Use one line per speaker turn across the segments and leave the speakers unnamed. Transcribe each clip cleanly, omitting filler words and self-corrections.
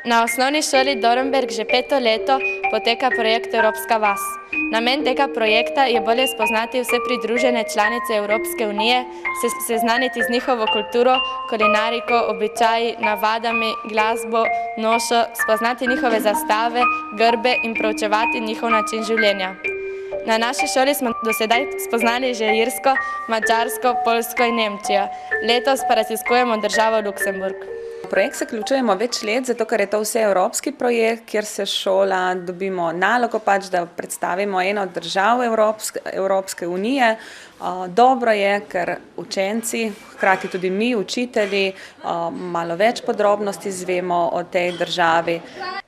Na osnovni šoli Dornberk že 5. leto poteka projekt Evropska vas. Namen tega projekta je bolje spoznati vse pridružene članice Evropske unije, se seznaniti z njihovo kulturo, kulinariko, običaji, navadami, glasbo, nošo, spoznati njihove zastave, grbe in proučevati njihov način življenja. Na naši šoli smo do sedaj spoznali že Irsko, Madžarsko, Poljsko in Nemčijo. Letos pa raziskujemo državo Luksemburg.
Projekt zaključujemo več let, zato ker je to vseevropski projekt, kjer se šola dobimo nalogo, da predstavimo eno od držav Evropske unije. Dobro je, ker učenci, hkrati tudi mi, učitelji, malo več podrobnosti izvemo o tej državi.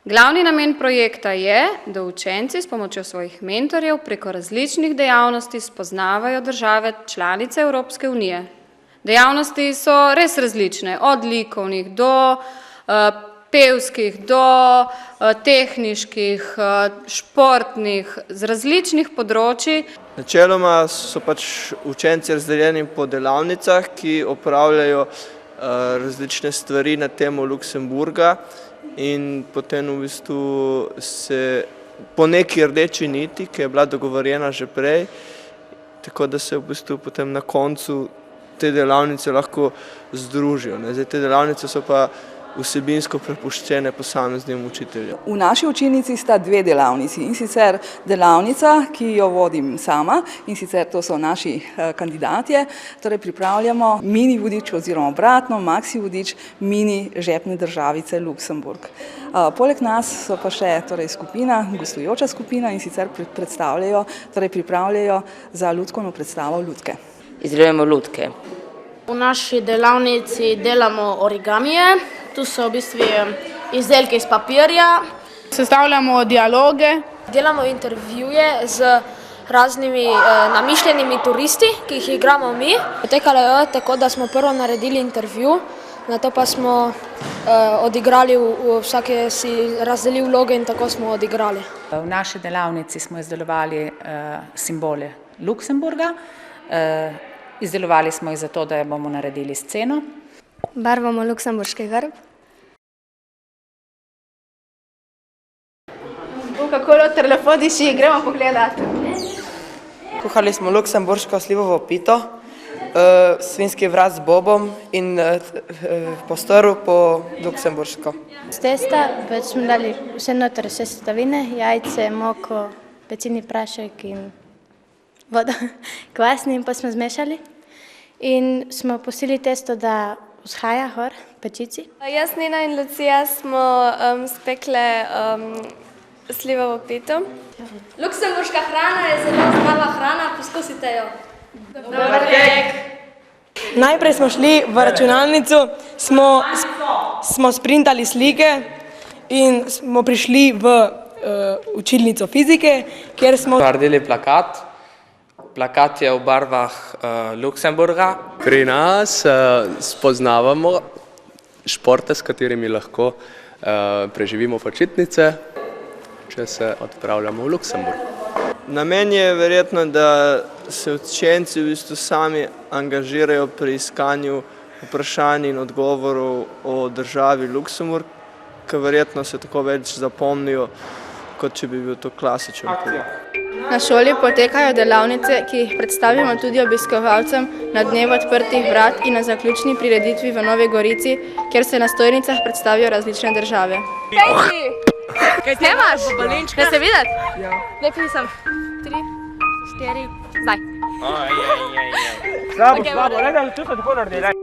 Glavni namen projekta je, da učenci s pomočjo svojih mentorjev preko različnih dejavnosti spoznavajo države članice Evropske unije. Dejavnosti so res različne, od likovnih do pevskih, do tehniških, športnih, z različnih področij.
Načeloma so učenci razdeljeni po delavnicah, ki opravljajo različne stvari na temo Luksemburga in potem v bistvu se po neki rdeči niti, ki je bila dogovorjena že prej, tako da se v bistvu potem na koncu te delavnice lahko združijo. Zdaj, te delavnice so pa vsebinsko prepuščene posameznim učiteljem.
V naši učilnici sta dve delavnici, in sicer delavnica, ki jo vodim sama, in sicer to so naši kandidatje, torej pripravljamo mini vodič oziroma obratno, maxi vodič mini žepne državice Luksemburg. Poleg nas so pa še skupina, gostujoča skupina, in sicer pripravljajo za lutkovno predstavo lutke.
Izdelujemo lutke.
V naši delavnici delamo origamije, tu so v bistvu izdelki iz papirja.
Sestavljamo dialoge.
Delamo intervjuje z raznimi namišljenimi turisti, ki jih igramo mi. Potekalo je tako, da smo prvo naredili intervju, nato pa smo odigrali, vsak je si razdelil vloge in tako smo odigrali.
V naši delavnici smo izdelovali simbole Luksemburga. Izdelovali smo jih zato, da bomo naredili sceno.
Barvamo luksemburški grb.
Coca-Cola telefon diši, gremo pogledati.
Kuhali smo luksemburško slivovo pito, svinjski vrat z bobom in postrv po luksemburško.
Z testa smo dali vse noter, vse sestavine, jajce, moko, pecilni prašek in voda, kvasni, in pa smo zmešali in smo pustili testo, da vzhaja gor, pečici.
Jaz, Nina in Lucija smo spekle slivovo pito.
Luksemburška hrana je zelo zdrava hrana, poskusite jo.
Dober tek!
Najprej smo šli v računalnico, smo sprintali slike in smo prišli v učilnico fizike, kjer smo
naredili plakat. Plakat je v barvah Luksemburga.
Pri nas spoznavamo športe, s katerimi lahko preživimo počitnice, če se odpravljamo v Luksemburg.
Namen je verjetno, da se učenci v bistvu sami angažirajo pri iskanju vprašanj in odgovorov o državi Luksemburg, ker verjetno se tako več zapomnijo, kot če bi bil to klasičen pouk.
Na šoli potekajo delavnice, ki jih predstavimo tudi obiskovalcem na dnevu odprtih vrat in na zaključni prireditvi v Novi Gorici, kjer se na stojnicah predstavijo različne države.
Kaj snemaš? Da se videti?
Ja.
Lepi sem. 3, 4, zdaj.
Slabo, ne da tudi tako naredi.